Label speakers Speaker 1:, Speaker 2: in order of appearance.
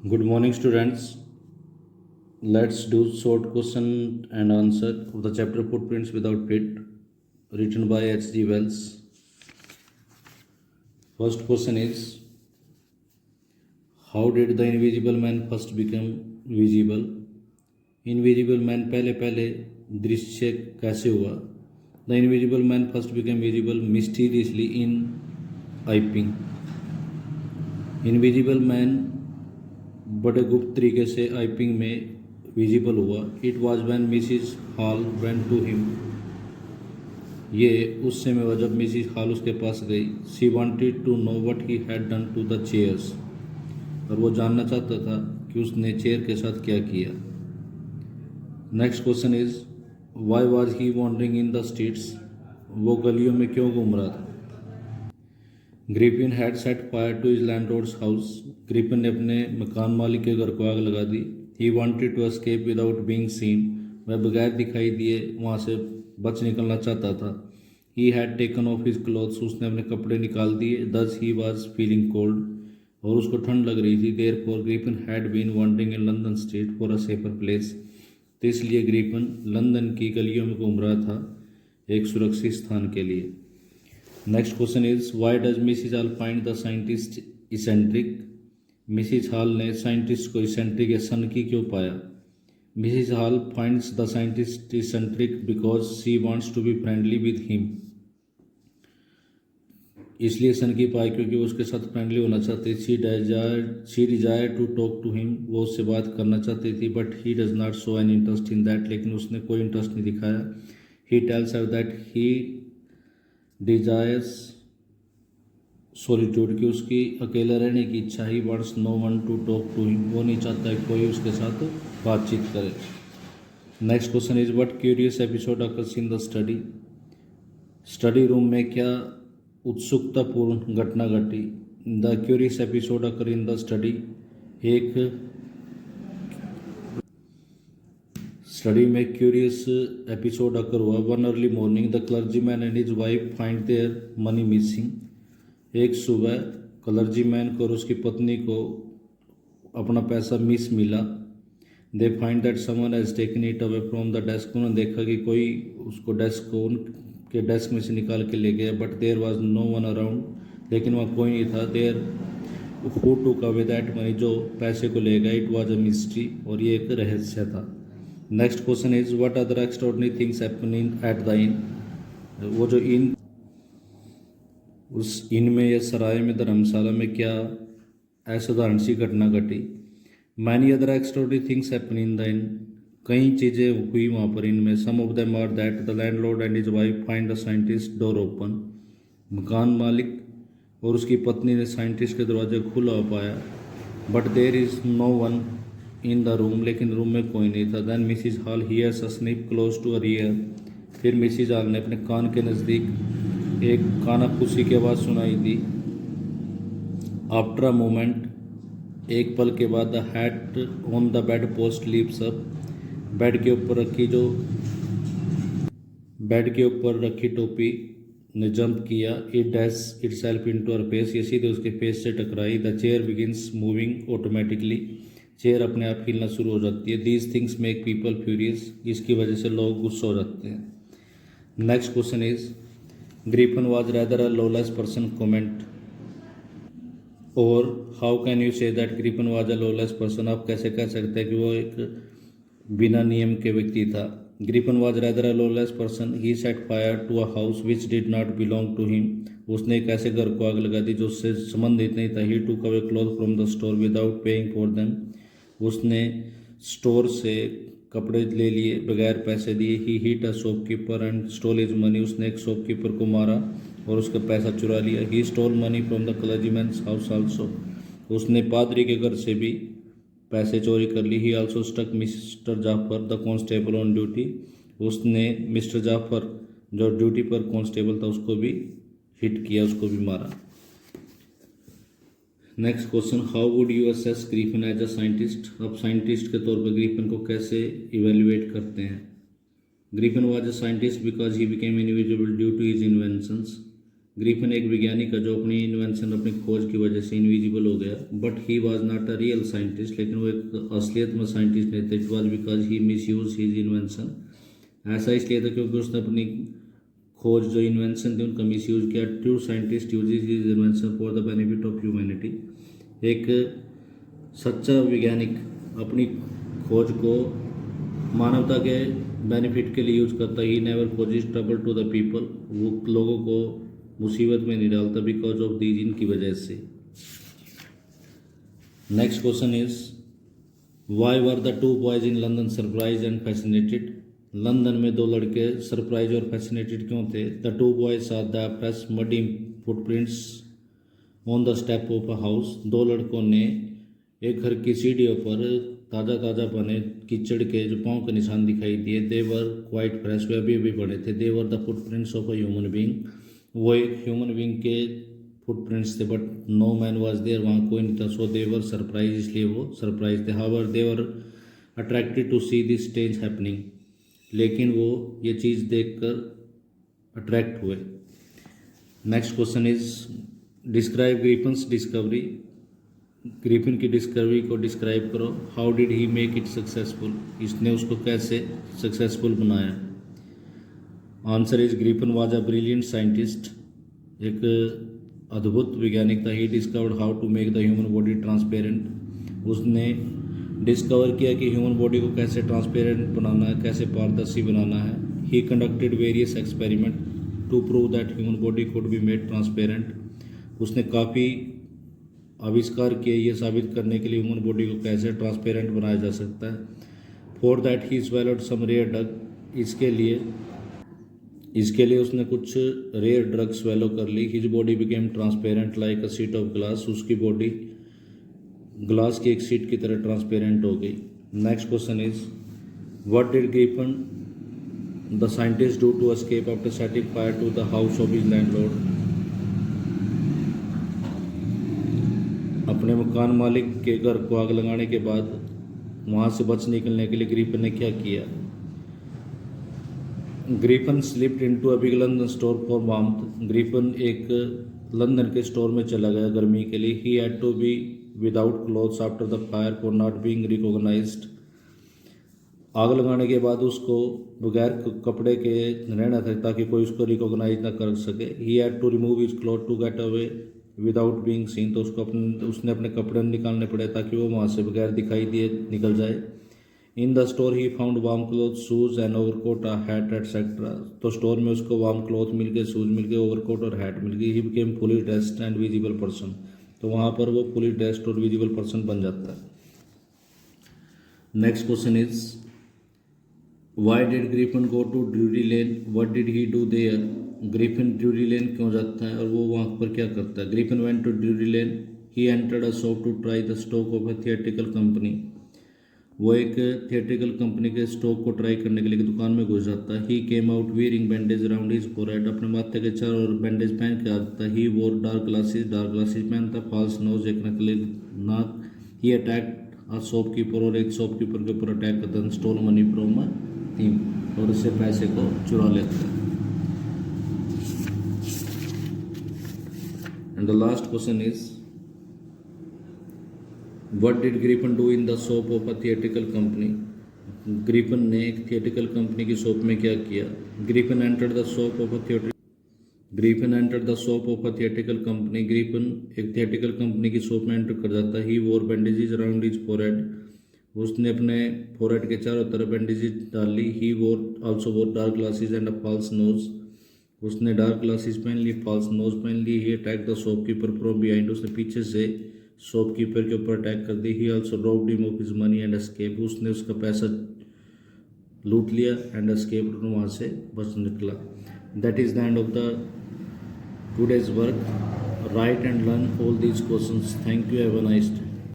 Speaker 1: Good morning, students. Let's do short question and answer of the chapter Footprints Without Feet, written by H.G. Wells. First question is, how did the invisible man first become visible? Invisible man पहले पहले दृश्य कैसे हुआ? The invisible man first became visible mysteriously in Iping. Invisible man बड़े गुप्त तरीके से आइपिंग में विजिबल हुआ. It was when Mrs Hall went to him. ये उस समय हुआ जब मिसिज हॉल उसके पास गई. She wanted to know what he had done to the chairs. और वो जानना चाहता था कि उसने चेयर के साथ क्या किया. Next question is, why was he wandering in the streets. वो गलियों में क्यों घूम रहा था. Griffin had set fire to his landlord's house. Griffin ने अपने मकान मालिक के घर को आग लगा दी. He wanted to escape without being seen. वह बगैर दिखाई दिए वहाँ से बच निकलना चाहता था. He had taken of his clothes. उसने अपने कपड़े निकाल दिए. दस ही वाज फीलिंग कोल्ड. और उसको ठंड लग रही थी. Therefore Griffin had been wandering in London street for a safer place. तो इसलिए ग्रिफिन लंदन की गलियों में घूम रहा था एक सुरक्षित स्थान के लिए. Next question is, why does Mrs Hall find the scientist eccentric. Mrs Hall ने साइंटिस्ट को इसेंट्रिक या सनकी क्यों पाया. Mrs Hall finds the scientist eccentric because she wants to be friendly with him. इसलिए सनकी पाई क्योंकि वो उसके साथ फ्रेंडली होना चाहती. She desire to talk to him. वो उससे बात करना चाहती थी. But he does not show any interest in that. लेकिन उसने कोई इंटरेस्ट नहीं दिखाया. He tells her that he desires solitude की उसकी अकेला रहने की इच्छा. He wants no one to talk to him. वो नहीं चाहता है कोई उसके साथ बातचीत करे. Next question is, what curious episode occurs in the study. Study room में क्या उत्सुकतापूर्ण घटना घटी. The curious episode occur in the study. एक स्टडी में क्यूरियस एपिसोड अकर हुआ. One early morning the clergyman and his wife find their money missing. एक सुबह clergyman को और उसकी पत्नी को अपना पैसा मिस मिला. They find that someone has taken it away from the desk. उन्होंने देखा कि कोई उसको डेस्क को उनके डेस्क में से निकाल के ले गया. But there was no one around. लेकिन वहाँ कोई नहीं था. There who took away that money. जो पैसे को ले गया. It was a mystery. और ये एक रहस्य था. Next question is, what other extraordinary things happening at the inn. वो जो इन उस इन में या सराय में धर्मशाला में क्या असाधारण सी घटना घटी. Many other extraordinary things happen in the inn. कई चीज़ें हुई वहाँ पर इनमें. Some of them are that the landlord and his wife find the scientist door open. मकान मालिक और उसकी पत्नी ने साइंटिस्ट के दरवाजे खुला हो पाया. But there is no one in the room. लेकिन रूम में कोई नहीं था. Then Mrs Hall hears a snip close to her ear. फिर मिसिज हॉल ने अपने कान के नज़दीक एक कानाफूसी की आवाज़ सुनाई दी. आफ्टर अ मोमेंट एक पल के बाद the hat on the bed post leaps up. Bed के ऊपर रखी टोपी ने जंप किया. It dash itself into her face. ये सीधे उसके फेस से टकराई. The chair begins moving automatically. Chair अपने आप हिलना शुरू हो जाती है. These things make people furious. इसकी वजह से लोग गुस्सा हो जाते हैं. Next question is, Griffin was rather a lawless person comment. और how can you say that Griffin was a lawless person. आप कैसे कह सकते हैं कि वो एक बिना नियम के व्यक्ति था. Griffin was rather a lawless person. He set fire to a house which did not belong to him. उसने एक ऐसे घर को आग लगा दी जो उससे संबंधित नहीं था. He took away cloth from the store without paying for them. उसने स्टोर से कपड़े ले लिए बगैर पैसे दिए. He hit a shopkeeper and stole his money. उसने एक शॉपकीपर को मारा और उसका पैसा चुरा लिया. He stole money from the clergyman's house also. उसने पादरी के घर से भी पैसे चोरी कर ली. He also stuck Mr Jaffer the constable on duty. उसने मिस्टर जाफर जो ड्यूटी पर कांस्टेबल था उसको भी हिट किया, उसको भी मारा. Next question, how would you assess Griffin as a scientist. आप साइंटिस्ट के तौर पर ग्रिफिन को कैसे इवेल्युएट करते हैं. Griffin was a scientist because he became invisible due to his inventions. Griffin एक वैज्ञानिक है जो अपनी इन्वेंशन, अपनी खोज की वजह से इनविजिबल हो गया, but he was not a real scientist, लेकिन वो एक असलियत में साइंटिस्ट नहीं थे। It was because he miss use his invention, ऐसा इसलिए था क्योंकि उसने अपनी खोज जो इन्वेंशन थी उनका मिस यूज किया। True scientist uses his invention for the benefit of humanity, एक सच्चा वैज्ञानिक अपनी खोज को मानवता के बेनिफिट के लिए यूज करता है। He never causes trouble to the people, वो लोगों को मुसीबत में नहीं डालता बिकॉज ऑफ दीज, इनकी वजह से। Next question is why were the two boys in London surprise and fascinated. London में दो लड़के सरप्राइज और फैसिनेटेड क्यों थे? The two boys saw the fresh muddy footprints on the step of a house, दो लड़कों ने एक घर की सीढ़ियों पर ताज़ा ताज़ा बने कीचड़ के जो पाँव के निशान दिखाई दिए। दे वर क्वाइट फ्रेश, वे अभी बने थे। They were the footprints of a human being, वो एक ह्यूमन बींग के फुटप्रिंट्स थे, but no man was there, वहाँ कोई नहीं था। सो दे वर सरप्राइज, इसलिए वो सरप्राइज थे। However they were attracted to see this stage happening, लेकिन वो ये चीज़ देखकर अट्रैक्ट हुए। Next question is describe Griffin's discovery. Griffin की डिस्कवरी को डिस्क्राइब करो। How did he make it successful, इसने उसको कैसे सक्सेसफुल बनाया? Answer is Griffin was a brilliant scientist, एक अद्भुत वैज्ञानिक था। He discovered how to make the human body transparent, उसने डिस्कवर किया कि ह्यूमन बॉडी को कैसे ट्रांसपेरेंट बनाना है, कैसे पारदर्शी बनाना है। He conducted various experiment to prove that human body could be made transparent, उसने काफ़ी आविष्कार किए ये साबित करने के लिए ह्यूमन बॉडी को कैसे ट्रांसपेरेंट बनाया जा सकता है। For that he swallowed some rare drug, इसके लिए उसने कुछ रेयर ड्रग स्वेलो कर ली। His body became transparent like a sheet of glass, उसकी बॉडी ग्लास की एक शीट की तरह ट्रांसपेरेंट हो गई। Next question is what did Griffin the scientist do to escape after setting fire to the house of his landlord. अपने मकान मालिक के घर को आग लगाने के बाद वहाँ से बच निकलने के लिए ग्रिफिन ने क्या किया? Griffin slipped into a big London store for warmth, Griffin एक लंदन के स्टोर में चला गया गर्मी के लिए। He had to be without clothes after the fire for not being recognised, आग लगाने के बाद उसको बगैर कपड़े के रहना था ताकि कोई उसको रिकॉग्नाइज ना कर सके। He had to remove his cloth to get away without being seen, तो उसने अपने कपड़े निकालने पड़े ताकि वो वहाँ से बगैर दिखाई दिए निकल जाए। In the store he found warm cloth, shoes and overcoat, hat etcetera, तो स्टोर में उसको वार्म क्लोथ मिल गए, शूज मिल गए, ओवरकोट और हैट मिल गई। He became fully dressed and visible person, तो वहाँ पर वो फुली ड्रेस्ड और विजिबल पर्सन बन जाता है। Next question is why did Griffin go to Drury Lane, what did he do there. Griffin Drury Lane क्यों जाता है और वो वहाँ पर क्या करता है? Griffin went to Drury Lane, he entered a shop to try the stock of a theatrical company, वो एक थिएट्रिकल कंपनी के स्टॉक को ट्राई करने के लिए दुकान में घुस जाता है। He came out wearing bandage around his forehead, अपने माथे के चारों ओर बैंडेज पहन के आता है। ही वोर डार्क ग्लासेस पहनता, फॉल्स नोज, एक नकली नाक। ही अटैक्ड अ शॉपकीपर, और एक शॉपकीपर के ऊपर अटैक करता है। Stole money from a theme, और उससे पैसे को चुरा लेता है। And the last question is what did Griffin do in the shop of a theatrical company. Griffin ने एक थिएट्रिकल कंपनी की शॉप में क्या किया? Griffin entered the shop of a theatrical company, Griffin एक थिएट्रिकल कंपनी की shop में enter कर जाता है। ही वोर बैंडेजेस अराउंड हिज फोरहेड, उसने अपने फोरहेड के चारों तरफ बैंडेजेस डाल ली। ही wore also wore dark glasses and a false nose, उसने डार्क ग्लासेस पहन ली, फॉल्स नोज पहन ली। He attack the shopkeeper from behind, उसने पीछे से शॉपकीपर के ऊपर अटैक कर दी। He also robbed him of his money and escape, उसने उसका पैसा लूट लिया एंड एस्केप, वहाँ से बच निकला। That is the end of the today's work. Right and learn all these questions. Thank you, have a nice day.